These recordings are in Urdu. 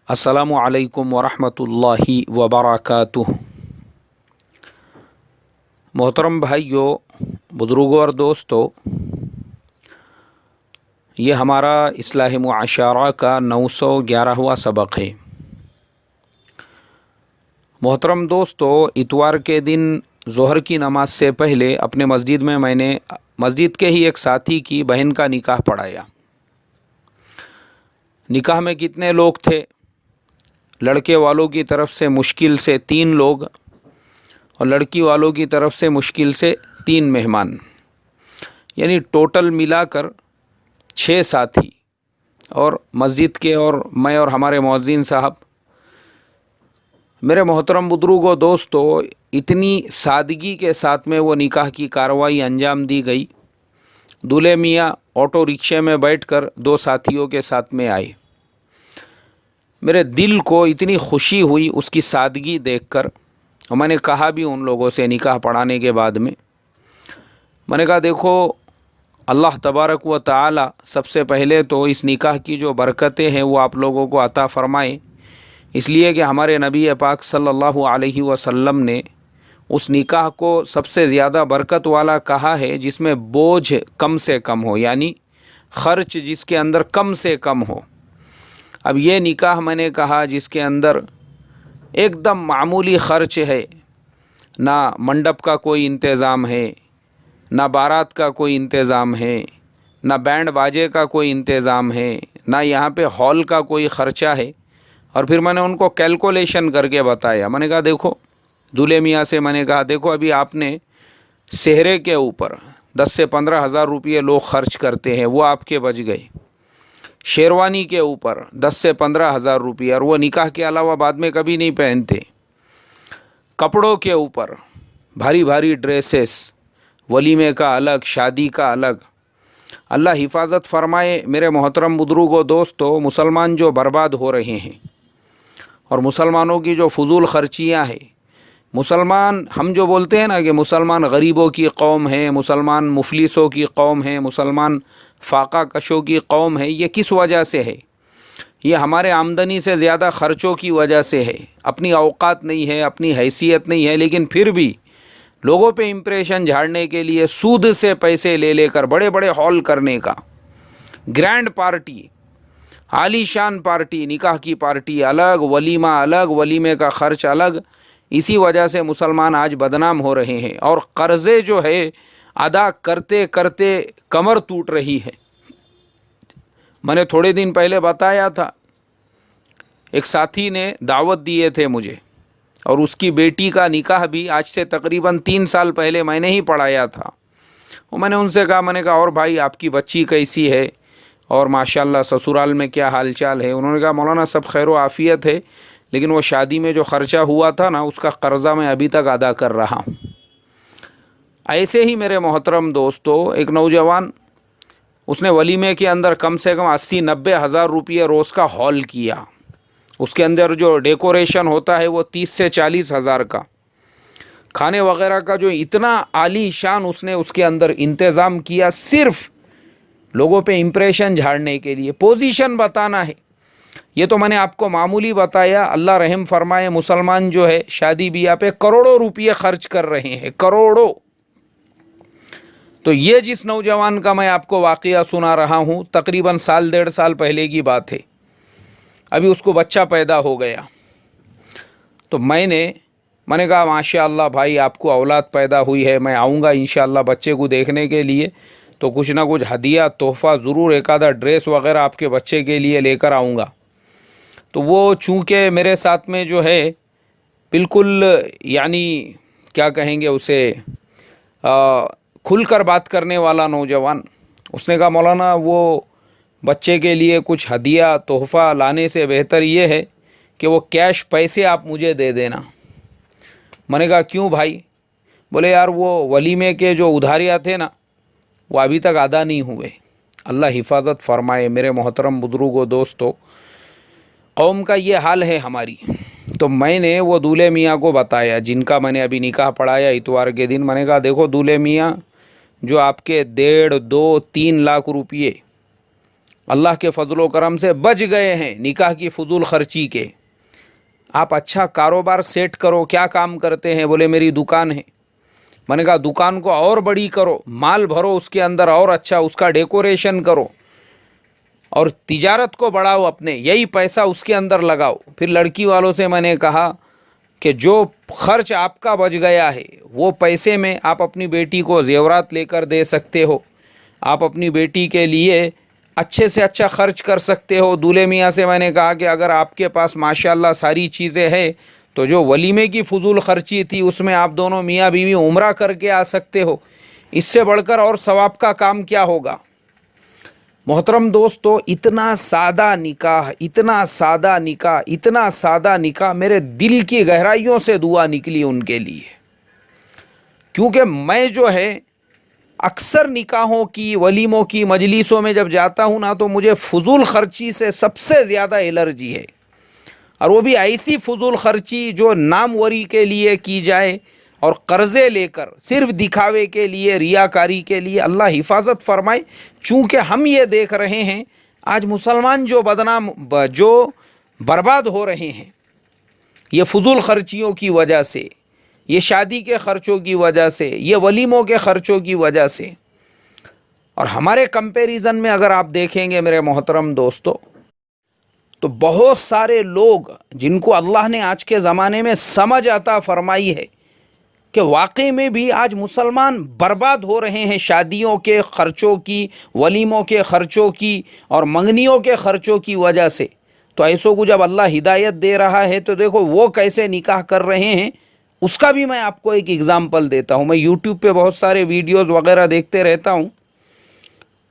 السلام علیکم ورحمۃ اللہ وبرکاتہ۔ محترم بھائیوں، بزرگوں اور دوستوں، یہ ہمارا اصلاح معاشرہ کا 911واں سبق ہے۔ محترم دوستوں، اتوار کے دن ظہر کی نماز سے پہلے اپنے مسجد میں نے مسجد کے ہی ایک ساتھی کی بہن کا نکاح پڑھایا۔ نکاح میں کتنے لوگ تھے؟ لڑکے والوں کی طرف سے مشکل سے 3 لوگ اور لڑکی والوں کی طرف سے مشکل سے 3 مہمان، یعنی ٹوٹل ملا کر 6 ساتھی، اور مسجد کے اور میں اور ہمارے مؤذن صاحب۔ میرے محترم بزرگوں دوستو، اتنی سادگی کے ساتھ میں وہ نکاح کی کارروائی انجام دی گئی۔ دولہے میاں آٹو رکشے میں بیٹھ کر 2 ساتھیوں کے ساتھ میں آئے۔ میرے دل کو اتنی خوشی ہوئی اس کی سادگی دیکھ کر، اور میں نے کہا بھی ان لوگوں سے نکاح پڑھانے کے بعد میں نے کہا دیکھو، اللہ تبارک و تعالی سب سے پہلے تو اس نکاح کی جو برکتیں ہیں وہ آپ لوگوں کو عطا فرمائے، اس لیے کہ ہمارے نبی پاک صلی اللہ علیہ وسلم نے اس نکاح کو سب سے زیادہ برکت والا کہا ہے جس میں بوجھ کم سے کم ہو، یعنی خرچ جس کے اندر کم سے کم ہو۔ اب یہ نکاح میں نے کہا جس کے اندر ایک دم معمولی خرچ ہے، نہ منڈپ کا کوئی انتظام ہے، نہ بارات کا کوئی انتظام ہے، نہ بینڈ باجے کا کوئی انتظام ہے، نہ یہاں پہ ہال کا کوئی خرچہ ہے۔ اور پھر میں نے ان کو کیلکولیشن کر کے بتایا۔ میں نے کہا دیکھو، دولہے میاں سے میں نے کہا دیکھو، ابھی آپ نے سہرے کے اوپر 10 سے 15 ہزار روپئے لوگ خرچ کرتے ہیں، وہ آپ کے بچ گئے۔ شیروانی کے اوپر 10 سے 15 ہزار روپئے، اور وہ نکاح کے علاوہ بعد میں کبھی نہیں پہنتے۔ کپڑوں کے اوپر بھاری بھاری ڈریسز، ولیمے کا الگ، شادی کا الگ۔ اللہ حفاظت فرمائے میرے محترم بزرگوں دوستو، مسلمان جو برباد ہو رہے ہیں اور مسلمانوں کی جو فضول خرچیاں ہیں، مسلمان ہم جو بولتے ہیں نا کہ مسلمان غریبوں کی قوم ہے، مسلمان مفلسوں کی قوم ہے، مسلمان فاقہ کشوں کی قوم ہے، یہ کس وجہ سے ہے؟ یہ ہمارے آمدنی سے زیادہ خرچوں کی وجہ سے ہے۔ اپنی اوقات نہیں ہے، اپنی حیثیت نہیں ہے، لیکن پھر بھی لوگوں پہ امپریشن جھاڑنے کے لیے سود سے پیسے لے کر بڑے بڑے ہال کرنے کا، گرینڈ پارٹی، عالی شان پارٹی، نکاح کی پارٹی الگ، ولیمہ الگ، ولیمے کا خرچ الگ۔ اسی وجہ سے مسلمان آج بدنام ہو رہے ہیں، اور قرضے جو ہے ادا کرتے کرتے کمر ٹوٹ رہی ہے۔ میں نے تھوڑے دن پہلے بتایا تھا، ایک ساتھی نے دعوت دیے تھے مجھے، اور اس کی بیٹی کا نکاح بھی آج سے تقریباً 3 سال پہلے میں نے ہی پڑھایا تھا۔ اور میں نے ان سے کہا، میں نے کہا اور بھائی آپ کی بچی کیسی ہے، اور ماشاءاللہ سسرال میں کیا حال چال ہے؟ انہوں نے کہا مولانا سب خیر و عافیت ہے، لیکن وہ شادی میں جو خرچہ ہوا تھا نا، اس کا قرضہ میں ابھی تک ادا کر رہا ہوں۔ ایسے ہی میرے محترم دوستو، ایک نوجوان، اس نے ولیمے کے اندر کم سے کم 80-90 ہزار روپئے روز کا ہال کیا۔ اس کے اندر جو ڈیکوریشن ہوتا ہے وہ 30 سے 40 ہزار کا، کھانے وغیرہ کا جو اتنا عالی شان اس نے اس کے اندر انتظام کیا، صرف لوگوں پہ امپریشن جھاڑنے کے لیے، پوزیشن بتانا ہے۔ یہ تو میں نے آپ کو معمولی بتایا۔ اللہ رحم فرمائے، مسلمان جو ہے شادی بیاہ پہ کروڑوں روپئے خرچ کر رہے ہیں، کروڑوں۔ تو یہ جس نوجوان کا میں آپ کو واقعہ سنا رہا ہوں، تقریباً 1.5 سال پہلے کی بات ہے، ابھی اس کو بچہ پیدا ہو گیا۔ تو میں نے کہا ماشاءاللہ بھائی، آپ کو اولاد پیدا ہوئی ہے، میں آؤں گا انشاءاللہ بچے کو دیکھنے کے لیے، تو کچھ نہ کچھ ہدیہ تحفہ ضرور، ایک آدھا ڈریس وغیرہ آپ کے بچے کے لیے لے کر آؤں گا۔ تو وہ چونکہ میرے ساتھ میں جو ہے بالکل، یعنی کیا کہیں گے اسے، کھل کر بات کرنے والا نوجوان، اس نے کہا مولانا وہ بچے کے لیے کچھ ہدیہ تحفہ لانے سے بہتر یہ ہے کہ وہ کیش پیسے آپ مجھے دے دینا۔ میں نے کہا کیوں بھائی؟ بولے یار وہ ولیمے کے جو ادھاریاں تھے نا، وہ ابھی تک ادا نہیں ہوئے۔ اللہ حفاظت فرمائے میرے محترم بزرگوں دوستو، قوم کا یہ حال ہے ہماری۔ تو میں نے وہ دولہے میاں کو بتایا جن کا میں نے ابھی نکاح پڑھایا اتوار کے دن۔ میں نے کہا دیکھو دولہے میاں، جو آپ کے 1.5، 2، 3 لاکھ روپئے اللہ کے فضل و کرم سے بچ گئے ہیں نکاح کی فضول خرچی کے۔ آپ اچھا کاروبار سیٹ کرو۔ کیا کام کرتے ہیں؟ بولے میری دکان ہے۔ میں نے کہا دکان کو اور بڑی کرو، مال بھرو اس کے اندر اور اچھا، اس کا ڈیکوریشن کرو اور تجارت کو بڑھاؤ، اپنے یہی پیسہ اس کے اندر لگاؤ۔ پھر لڑکی والوں سے میں نے کہا کہ جو خرچ آپ کا بچ گیا ہے وہ پیسے میں آپ اپنی بیٹی کو زیورات لے کر دے سکتے ہو، آپ اپنی بیٹی کے لیے اچھے سے اچھا خرچ کر سکتے ہو۔ دولہے میاں سے میں نے کہا کہ اگر آپ کے پاس ماشاءاللہ ساری چیزیں ہیں تو جو ولیمے کی فضول خرچی تھی اس میں آپ دونوں میاں بیوی عمرہ کر کے آ سکتے ہو۔ اس سے بڑھ کر اور ثواب کا کام کیا ہوگا؟ محترم دوستو، اتنا سادہ نکاح، اتنا سادہ نکاح، اتنا سادہ نکاح، میرے دل کی گہرائیوں سے دعا نکلی ان کے لیے، کیونکہ میں جو ہے اکثر نکاحوں کی ولیموں کی مجلسوں میں جب جاتا ہوں نا تو مجھے فضول خرچی سے سب سے زیادہ الرجی ہے، اور وہ بھی ایسی فضول خرچی جو ناموری کے لیے کی جائے اور قرضے لے کر صرف دکھاوے کے لیے، ریاکاری کے لیے۔ اللہ حفاظت فرمائے۔ چونکہ ہم یہ دیکھ رہے ہیں آج مسلمان جو برباد ہو رہے ہیں یہ فضول خرچیوں کی وجہ سے، یہ شادی کے خرچوں کی وجہ سے، یہ ولیموں کے خرچوں کی وجہ سے۔ اور ہمارے کمپیریزن میں اگر آپ دیکھیں گے میرے محترم دوستو تو بہت سارے لوگ جن کو اللہ نے آج کے زمانے میں سمجھ عطا فرمائی ہے کہ واقعی میں بھی آج مسلمان برباد ہو رہے ہیں شادیوں کے خرچوں کی، ولیموں کے خرچوں کی اور منگنیوں کے خرچوں کی وجہ سے۔ تو ایسوں کو جب اللہ ہدایت دے رہا ہے تو دیکھو وہ کیسے نکاح کر رہے ہیں، اس کا بھی میں آپ کو ایک اگزامپل دیتا ہوں۔ میں یوٹیوب پہ بہت سارے ویڈیوز وغیرہ دیکھتے رہتا ہوں۔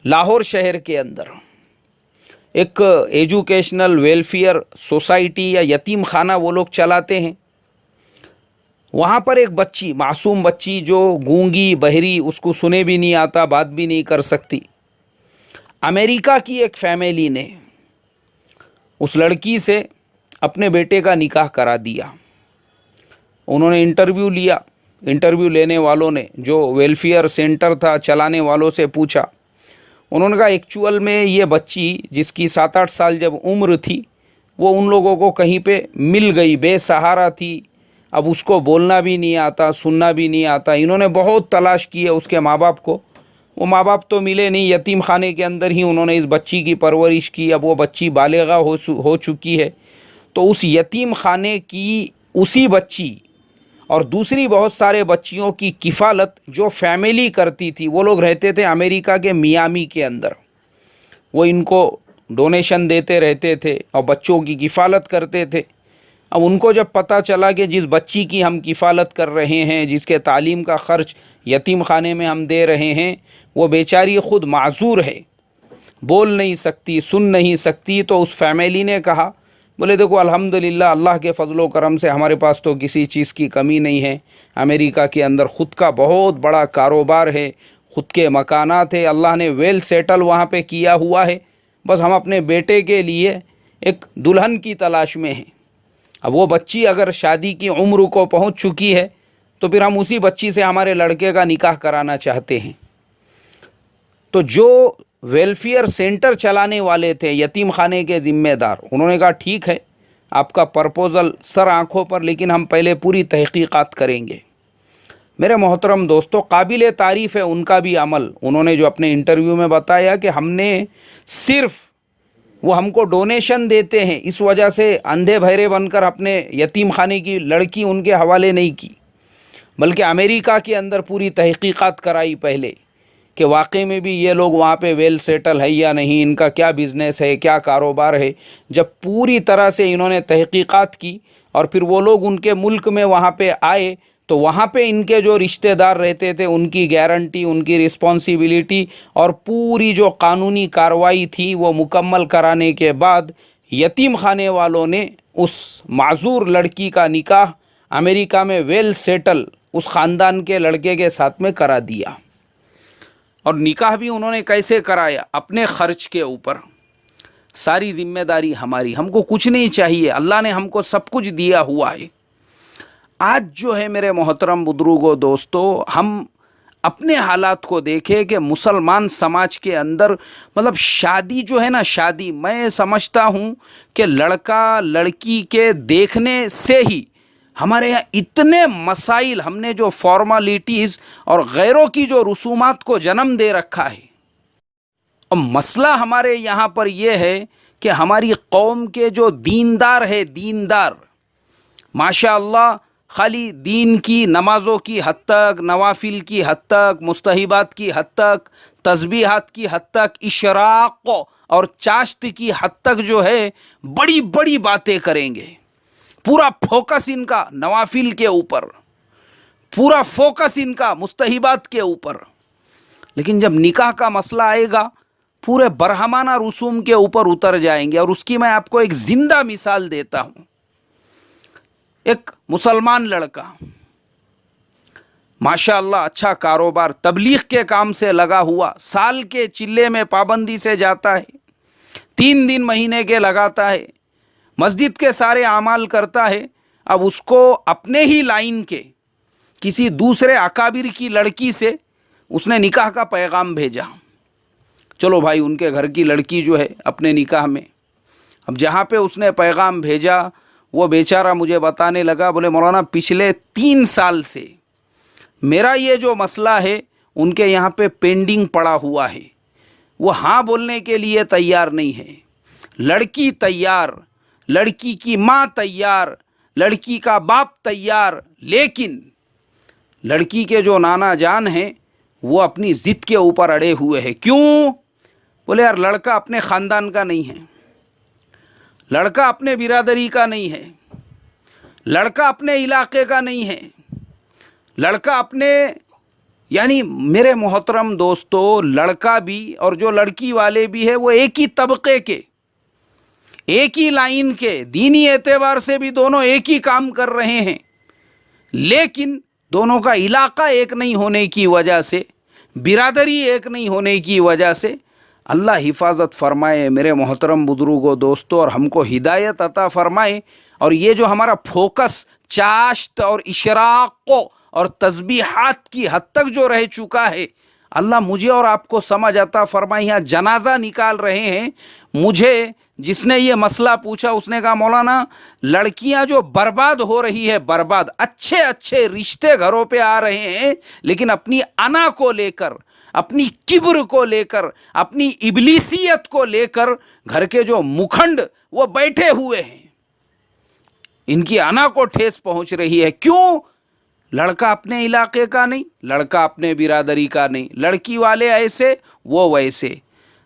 لاہور شہر کے اندر ایک ایجوکیشنل ویلفیئر سوسائٹی یا یتیم خانہ وہ لوگ چلاتے ہیں۔ وہاں پر ایک بچی، معصوم بچی جو گونگی بہری، اس کو سنے بھی نہیں آتا، بات بھی نہیں کر سکتی، امریکہ کی ایک فیملی نے اس لڑکی سے اپنے بیٹے کا نکاح کرا دیا۔ انہوں نے انٹرویو لیا، انٹرویو لینے والوں نے جو ویلفیئر سینٹر تھا چلانے والوں سے پوچھا، انہوں نے کہا ایکچول میں یہ بچی جس کی 7-8 سال جب عمر تھی وہ ان لوگوں کو کہیں پہ مل گئی، بے سہارا تھی، اب اس کو بولنا بھی نہیں آتا، سننا بھی نہیں آتا۔ انہوں نے بہت تلاش کی ہے اس کے ماں باپ کو، وہ ماں باپ تو ملے نہیں، یتیم خانے کے اندر ہی انہوں نے اس بچی کی پرورش کی۔ اب وہ بچی بالغہ ہو چکی ہے، تو اس یتیم خانے کی اسی بچی اور دوسری بہت سارے بچیوں کی کفالت جو فیملی کرتی تھی، وہ لوگ رہتے تھے امریکہ کے میامی کے اندر، وہ ان کو ڈونیشن دیتے رہتے تھے اور بچوں کی کفالت کرتے تھے۔ اب ان کو جب پتہ چلا کہ جس بچی کی ہم کفالت کر رہے ہیں، جس کے تعلیم کا خرچ یتیم خانے میں ہم دے رہے ہیں، وہ بیچاری خود معذور ہے، بول نہیں سکتی، سن نہیں سکتی، تو اس فیملی نے کہا، بولے دیکھو الحمدللہ اللہ کے فضل و کرم سے ہمارے پاس تو کسی چیز کی کمی نہیں ہے، امریکہ کے اندر خود کا بہت بڑا کاروبار ہے، خود کے مکانات ہے، اللہ نے ویل سیٹل وہاں پہ کیا ہوا ہے، بس ہم اپنے بیٹے کے لیے ایک دلہن کی تلاش میں ہیں۔ اب وہ بچی اگر شادی کی عمر کو پہنچ چکی ہے تو پھر ہم اسی بچی سے ہمارے لڑکے کا نکاح کرانا چاہتے ہیں۔ تو جو ویلفیئر سینٹر چلانے والے تھے، یتیم خانے کے ذمہ دار، انہوں نے کہا ٹھیک ہے آپ کا پرپوزل سر آنکھوں پر، لیکن ہم پہلے پوری تحقیقات کریں گے۔ میرے محترم دوستو، قابل تعریف ہے ان کا بھی عمل۔ انہوں نے جو اپنے انٹرویو میں بتایا کہ ہم نے صرف، وہ ہم کو ڈونیشن دیتے ہیں اس وجہ سے اندھے بہرے بن کر اپنے یتیم خانے کی لڑکی ان کے حوالے نہیں کی، بلکہ امریکہ کے اندر پوری تحقیقات کرائی پہلے کہ واقعی میں بھی یہ لوگ وہاں پہ ویل سیٹل ہے یا نہیں، ان کا کیا بزنس ہے، کیا کاروبار ہے۔ جب پوری طرح سے انہوں نے تحقیقات کی اور پھر وہ لوگ ان کے ملک میں وہاں پہ آئے تو وہاں پہ ان کے جو رشتہ دار رہتے تھے ان کی گارنٹی، ان کی رسپانسبلٹی اور پوری جو قانونی کارروائی تھی وہ مکمل کرانے کے بعد یتیم خانے والوں نے اس معذور لڑکی کا نکاح امریکہ میں ویل سیٹل اس خاندان کے لڑکے کے ساتھ میں کرا دیا۔ اور نکاح بھی انہوں نے کیسے کرایا؟ اپنے خرچ کے اوپر، ساری ذمہ داری ہماری، ہم کو کچھ نہیں چاہیے، اللہ نے ہم کو سب کچھ دیا ہوا ہے۔ آج جو ہے میرے محترم بزرگوں دوستو، ہم اپنے حالات کو دیکھے کہ مسلمان سماج کے اندر مطلب شادی جو ہے نا، شادی میں سمجھتا ہوں کہ لڑکا لڑکی کے دیکھنے سے ہی ہمارے یہاں اتنے مسائل، ہم نے جو فارمالٹیز اور غیروں کی جو رسومات کو جنم دے رکھا ہے. اب مسئلہ ہمارے یہاں پر یہ ہے کہ ہماری قوم کے جو دیندار ہے، دیندار ماشاء اللہ خالی دین کی نمازوں کی حد تک، نوافل کی حد تک، مستحبات کی حد تک، تسبیحات کی حد تک، اشراق اور چاشت کی حد تک جو ہے بڑی بڑی باتیں کریں گے. پورا فوکس ان کا نوافل کے اوپر، پورا فوکس ان کا مستحبات کے اوپر. لیکن جب نکاح کا مسئلہ آئے گا پورے برہمانہ رسوم کے اوپر اتر جائیں گے. اور اس کی میں آپ کو ایک زندہ مثال دیتا ہوں. ایک مسلمان لڑکا ماشاء اللہ اچھا کاروبار، تبلیغ کے کام سے لگا ہوا، سال کے چلے میں پابندی سے جاتا ہے، 3 دن مہینے کے لگاتا ہے، مسجد کے سارے اعمال کرتا ہے. اب اس کو اپنے ہی لائن کے کسی دوسرے اکابر کی لڑکی سے اس نے نکاح کا پیغام بھیجا. چلو بھائی ان کے گھر کی لڑکی جو ہے اپنے نکاح میں. اب جہاں پہ اس نے پیغام بھیجا وہ بیچارہ مجھے بتانے لگا، بولے مولانا پچھلے 3 سال سے میرا یہ جو مسئلہ ہے ان کے یہاں پہ پینڈنگ پڑا ہوا ہے. وہ ہاں بولنے کے لیے تیار نہیں ہے. لڑکی تیار، لڑکی کی ماں تیار، لڑکی کا باپ تیار، لیکن لڑکی کے جو نانا جان ہیں وہ اپنی ضد کے اوپر اڑے ہوئے ہیں. کیوں؟ بولے یار لڑکا اپنے خاندان کا نہیں ہے، لڑکا اپنے برادری کا نہیں ہے، لڑکا اپنے علاقے کا نہیں ہے، لڑکا اپنے، یعنی میرے محترم دوستو لڑکا بھی اور جو لڑکی والے بھی ہے وہ ایک ہی طبقے کے، ایک ہی لائن کے، دینی اعتبار سے بھی دونوں ایک ہی کام کر رہے ہیں. لیکن دونوں کا علاقہ ایک نہیں ہونے کی وجہ سے، برادری ایک نہیں ہونے کی وجہ سے اللہ حفاظت فرمائے میرے محترم بزرگوں دوستوں، اور ہم کو ہدایت عطا فرمائے. اور یہ جو ہمارا فوکس چاشت اور اشراق اور تسبیحات کی حد تک جو رہ چکا ہے، اللہ مجھے اور آپ کو سمجھ عطا فرمائے. یہاں جنازہ نکال رہے ہیں. مجھے جس نے یہ مسئلہ پوچھا اس نے کہا مولانا لڑکیاں جو برباد ہو رہی ہے، برباد، اچھے اچھے رشتے گھروں پہ آ رہے ہیں لیکن اپنی انا کو لے کر، اپنی کبر کو لے کر، اپنی ابلیسیت کو لے کر گھر کے جو مکھنڈ وہ بیٹھے ہوئے ہیں، ان کی انا کو ٹھیس پہنچ رہی ہے. کیوں؟ لڑکا اپنے علاقے کا نہیں، لڑکا اپنے برادری کا نہیں، لڑکی والے ایسے وہ ویسے.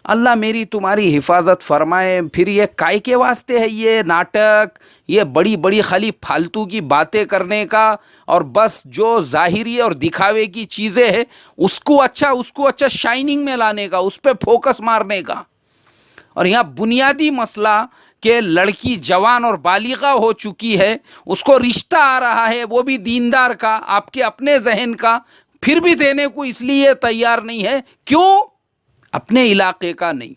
اللہ میری تمہاری حفاظت فرمائے. پھر یہ کائے کے واسطے ہے یہ ناٹک، یہ بڑی بڑی خالی فالتو کی باتیں کرنے کا، اور بس جو ظاہری اور دکھاوے کی چیزیں ہیں اس کو اچھا شائننگ میں لانے کا، اس پہ فوکس مارنے کا. اور یہاں بنیادی مسئلہ کہ لڑکی جوان اور بالغہ ہو چکی ہے، اس کو رشتہ آ رہا ہے، وہ بھی دیندار کا، آپ کے اپنے ذہن کا، پھر بھی دینے کو اس لیے تیار نہیں ہے. کیوں؟ اپنے علاقے کا نہیں،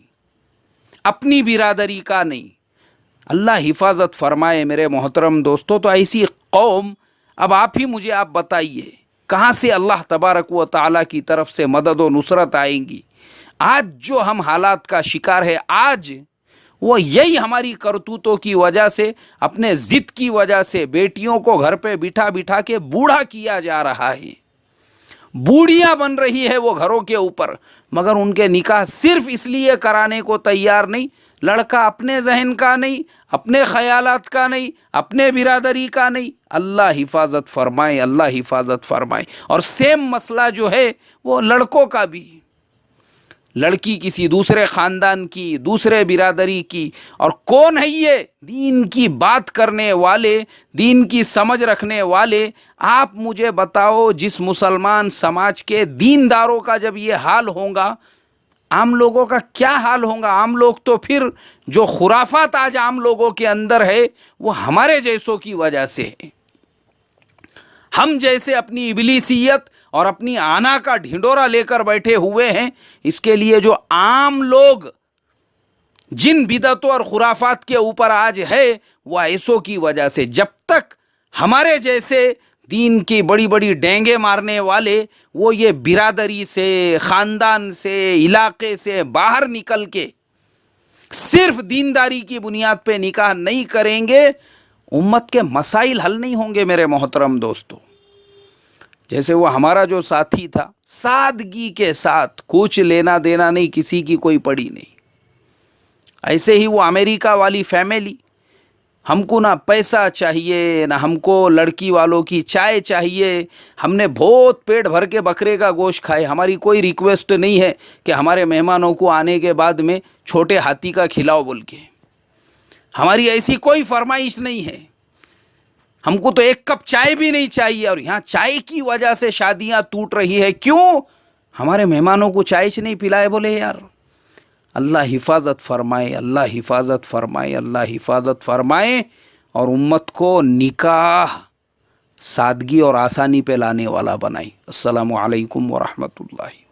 اپنی برادری کا نہیں. اللہ حفاظت فرمائے میرے محترم دوستو. تو ایسی قوم، اب آپ ہی مجھے آپ بتائیے کہاں سے اللہ تبارک و تعالیٰ کی طرف سے مدد و نصرت آئیں گی؟ آج جو ہم حالات کا شکار ہے، آج وہ یہی ہماری کرتوتوں کی وجہ سے، اپنے ضد کی وجہ سے بیٹیوں کو گھر پہ بٹھا بٹھا کے بوڑھا کیا جا رہا ہے. بوڑھیاں بن رہی ہے وہ گھروں کے اوپر، مگر ان کے نکاح صرف اس لیے کرانے کو تیار نہیں، لڑکا اپنے ذہن کا نہیں، اپنے خیالات کا نہیں، اپنے برادری کا نہیں. اللہ حفاظت فرمائے، اللہ حفاظت فرمائے. اور سیم مسئلہ جو ہے وہ لڑکوں کا بھی، لڑکی کسی دوسرے خاندان کی، دوسرے برادری کی. اور کون ہے یہ دین کی بات کرنے والے، دین کی سمجھ رکھنے والے؟ آپ مجھے بتاؤ جس مسلمان سماج کے دینداروں کا جب یہ حال ہوگا، عام لوگوں کا کیا حال ہوگا؟ عام لوگ تو پھر جو خرافات آج عام لوگوں کے اندر ہے وہ ہمارے جیسوں کی وجہ سے ہے. ہم جیسے اپنی ابلیسیت اور اپنی آنا کا ڈھنڈورا لے کر بیٹھے ہوئے ہیں. اس کے لیے جو عام لوگ جن بدعتوں اور خرافات کے اوپر آج ہے وہ ایسوں کی وجہ سے. جب تک ہمارے جیسے دین کی بڑی بڑی ڈینگیں مارنے والے وہ یہ برادری سے، خاندان سے، علاقے سے باہر نکل کے صرف دینداری کی بنیاد پہ نکاح نہیں کریں گے، امت کے مسائل حل نہیں ہوں گے میرے محترم دوستو۔ جیسے وہ ہمارا جو ساتھی تھا، سادگی کے ساتھ، کچھ لینا دینا نہیں، کسی کی کوئی پڑی نہیں۔ ایسے ہی وہ امریکہ والی فیملی، ہم کو نہ پیسہ چاہیے، نہ ہم کو لڑکی والوں کی چائے چاہیے، ہم نے بہت پیٹ بھر کے بکرے کا گوشت کھائے، ہماری کوئی ریکویسٹ نہیں ہے کہ ہمارے مہمانوں کو آنے کے بعد میں چھوٹے ہاتھی کا کھلاؤ بول کے، ہماری ایسی کوئی فرمائش نہیں ہے، ہم کو تو ایک کپ چائے بھی نہیں چاہیے، اور یہاں چائے کی وجہ سے شادیاں ٹوٹ رہی ہے۔ کیوں؟ ہمارے مہمانوں کو چائے نہیں پلائے بولے یار۔ اللہ حفاظت فرمائے، اللہ حفاظت فرمائے، اللہ حفاظت فرمائے، اور امت کو نکاح سادگی اور آسانی پہ لانے والا بنائے۔ السلام علیکم ورحمۃ اللہ۔